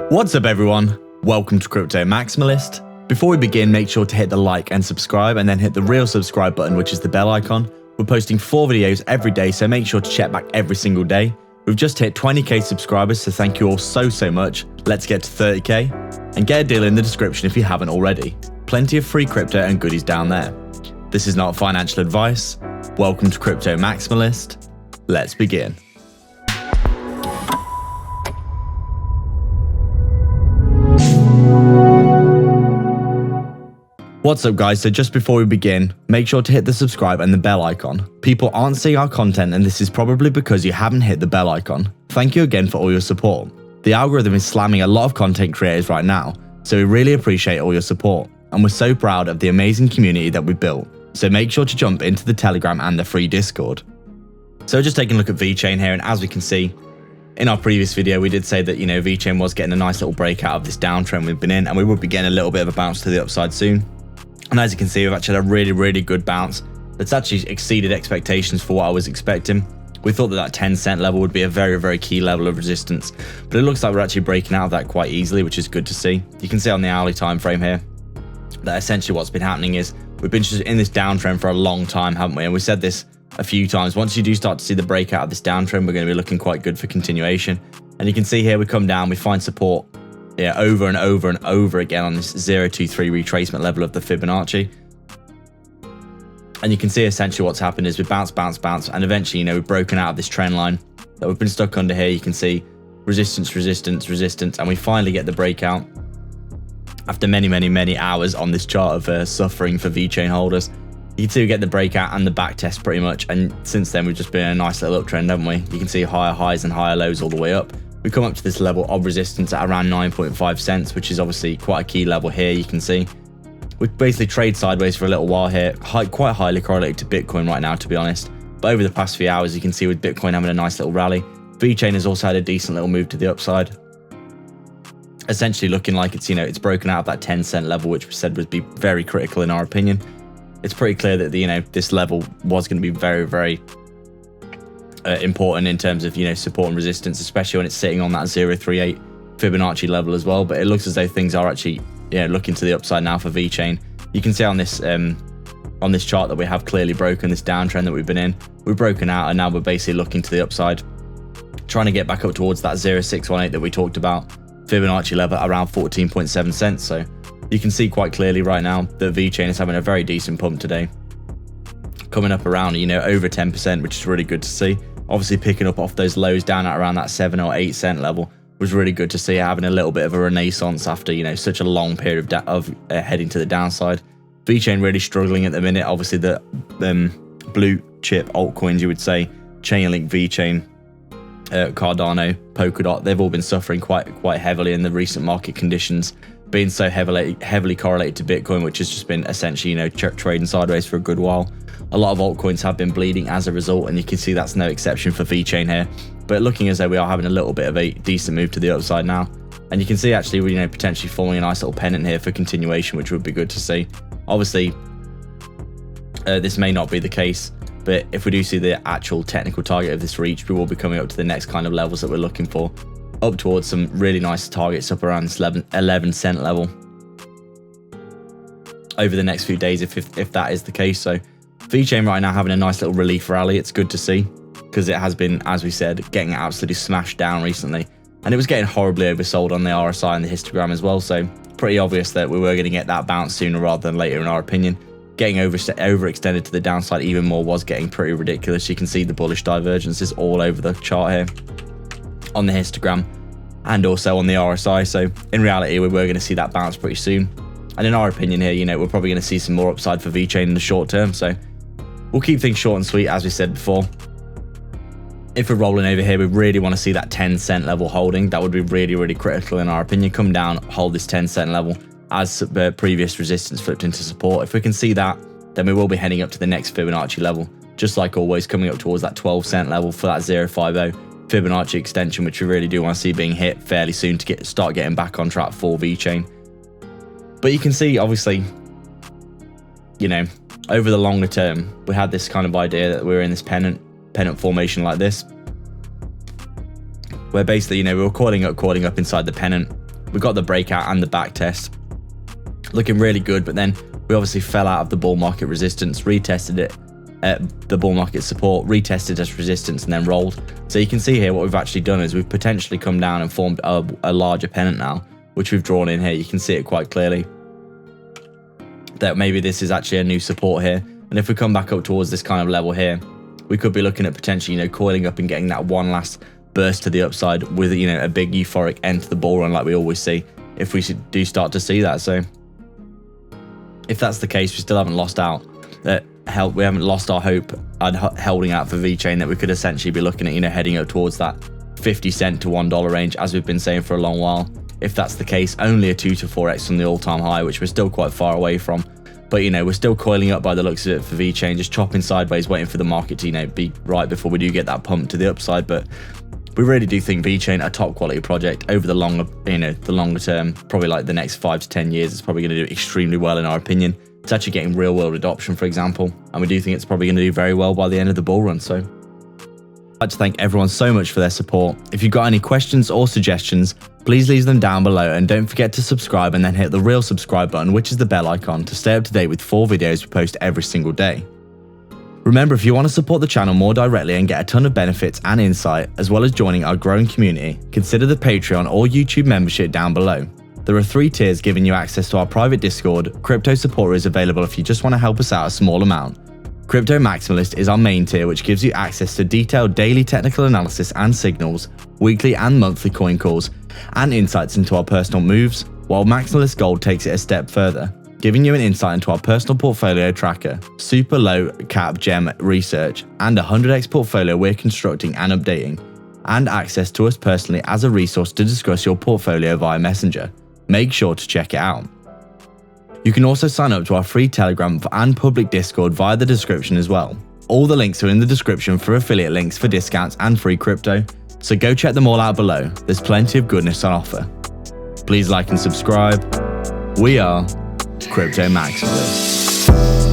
What's up everyone? Welcome to Crypto Maximalist. Before we begin, make sure to hit the like and subscribe and then hit the real subscribe button, which is the bell icon. We're posting 4 videos every day, so make sure to check back every single day. We've just hit 20k subscribers, so thank you all so much. Let's get to 30k and get a deal in the description if you haven't already. Plenty of free crypto and goodies down there. This is not financial advice. Welcome to Crypto Maximalist. Let's begin. What's up guys, so just before we begin, make sure to hit the subscribe and the bell icon. People aren't seeing our content and this is probably because you haven't hit the bell icon. Thank you again for all your support. The algorithm is slamming a lot of content creators right now, so we really appreciate all your support. And we're so proud of the amazing community that we built, so make sure to jump into the Telegram and the free Discord. So just taking a look at Vechain here, and as we can see, in our previous video we did say that, Vechain was getting a nice little breakout of this downtrend we've been in, and we would be getting a little bit of a bounce to the upside soon. And as you can see, we've actually had a really good bounce that's actually exceeded expectations for what I was expecting. We thought that 10-cent level would be a very key level of resistance, but it looks like we're actually breaking out of that quite easily, which is good to see. You can see on the hourly time frame here that essentially what's been happening is we've been just in this downtrend for a long time, haven't we? And we said this a few times. Once you do start to see the breakout of this downtrend, we're going to be looking quite good for continuation. And you can see here we come down, we find support over and over again on this 023 retracement level of the Fibonacci. And you can see essentially what's happened is we bounce, and eventually, we've broken out of this trend line that we've been stuck under here. You can see resistance, and we finally get the breakout after many hours on this chart of suffering for Vechain holders. You can see we get the breakout and the back test pretty much, and since then we've just been in a nice little uptrend, haven't we? You can see higher highs and higher lows all the way up. We come up to this level of resistance at around 9.5 cents, which is obviously quite a key level here. You can see we basically trade sideways for a little while here, quite highly correlated to Bitcoin right now, to be honest. But over the past few hours, you can see with Bitcoin having a nice little rally, Vechain has also had a decent little move to the upside. Essentially looking like it's, it's broken out of that 10-cent level, which we said would be very critical in our opinion. It's pretty clear that, this level was going to be very important in terms of, support and resistance, especially when it's sitting on that 038 Fibonacci level as well. But it looks as though things are actually, looking to the upside now for Vechain. You can see on this chart that we have clearly broken this downtrend that we've been in. We've broken out and now we're basically looking to the upside, trying to get back up towards that 0618 that we talked about, Fibonacci level around 14.7 cents. So you can see quite clearly right now that Vechain is having a very decent pump today, coming up around, over 10%, which is really good to see. Obviously picking up off those lows down at around that 7 or 8 cent level was really good to see, having a little bit of a renaissance after, such a long period of heading to the downside. Vechain really struggling at the minute. Obviously the blue chip altcoins, you would say, Chainlink, Vechain, Cardano, Polkadot, they've all been suffering quite heavily in the recent market conditions, being so heavily correlated to Bitcoin, which has just been essentially, trading sideways for a good while. A lot of altcoins have been bleeding as a result, and you can see that's no exception for Vechain here. But looking as though we are having a little bit of a decent move to the upside now. And you can see actually, potentially forming a nice little pennant here for continuation, which would be good to see. Obviously, this may not be the case, but if we do see the actual technical target of this reach, we will be coming up to the next kind of levels that we're looking for, up towards some really nice targets up around this 11 cent level over the next few days, if that is the case. So Vechain right now having a nice little relief rally. It's good to see, because it has been, as we said, getting absolutely smashed down recently, and it was getting horribly oversold on the RSI and the histogram as well. So pretty obvious that we were going to get that bounce sooner rather than later in our opinion. Getting overextended to the downside even more was getting pretty ridiculous. You can see the bullish divergences all over the chart here on the histogram and also on the RSI. So in reality, we were going to see that bounce pretty soon. And in our opinion here, we're probably going to see some more upside for Vechain in the short term. So we'll keep things short and sweet, as we said before. If we're rolling over here, we really want to see that 10-cent level holding. That would be really critical in our opinion. Come down, hold this 10-cent level as the previous resistance flipped into support. If we can see that, then we will be heading up to the next Fibonacci level, just like always, coming up towards that 12-cent level for that 050 Fibonacci extension, which we really do want to see being hit fairly soon to start getting back on track for Vechain. But you can see, obviously, over the longer term, we had this kind of idea that we were in this pennant formation like this, where basically, we were coiling up inside the pennant, We got the breakout and the back test. Looking really good, but then we obviously fell out of the bull market resistance, retested it at the bull market support, retested as resistance, and then rolled. So you can see here what we've actually done is we've potentially come down and formed a larger pennant now, which we've drawn in here. You can see it quite clearly that maybe this is actually a new support here. And if we come back up towards this kind of level here, we could be looking at potentially, you know, coiling up and getting that one last burst to the upside with, you know, a big euphoric end to the bull run like we always see if we do start to see that. So if that's the case, we still haven't lost out. We haven't lost our hope and holding out for Vechain that we could essentially be looking at, you know, heading up towards that 50 cent to $1 range, as we've been saying for a long while. If that's the case, only a 2 to 4x from the all-time high, which we're still quite far away from. But, you know, we're still coiling up by the looks of it for Vechain, just chopping sideways, waiting for the market to, you know, be right before we do get that pump to the upside. But we really do think Vechain, a top quality project over the longer, you know, the longer term, probably like the next 5 to 10 years, it's probably going to do extremely well in our opinion. It's actually getting real world adoption, for example, and we do think it's probably going to do very well by the end of the bull run. So I'd like to thank everyone so much for their support. If you've got any questions or suggestions, please leave them down below, and don't forget to subscribe and then hit the real subscribe button, which is the bell icon, to stay up to date with 4 videos we post every single day. Remember, if you want to support the channel more directly and get a ton of benefits and insight, as well as joining our growing community, consider the Patreon or YouTube membership down below. There are 3 tiers giving you access to our private Discord. Crypto Supporter is available if you just want to help us out a small amount. Crypto Maximalist is our main tier, which gives you access to detailed daily technical analysis and signals, weekly and monthly coin calls, and insights into our personal moves, while Maximalist Gold takes it a step further, giving you an insight into our personal portfolio tracker, super low cap gem research, and a 100x portfolio we're constructing and updating, and access to us personally as a resource to discuss your portfolio via Messenger. Make sure to check it out. You can also sign up to our free Telegram and public Discord via the description as well. All the links are in the description for affiliate links for discounts and free crypto, so go check them all out below. There's plenty of goodness on offer. Please like and subscribe. We are Crypto Maximalists.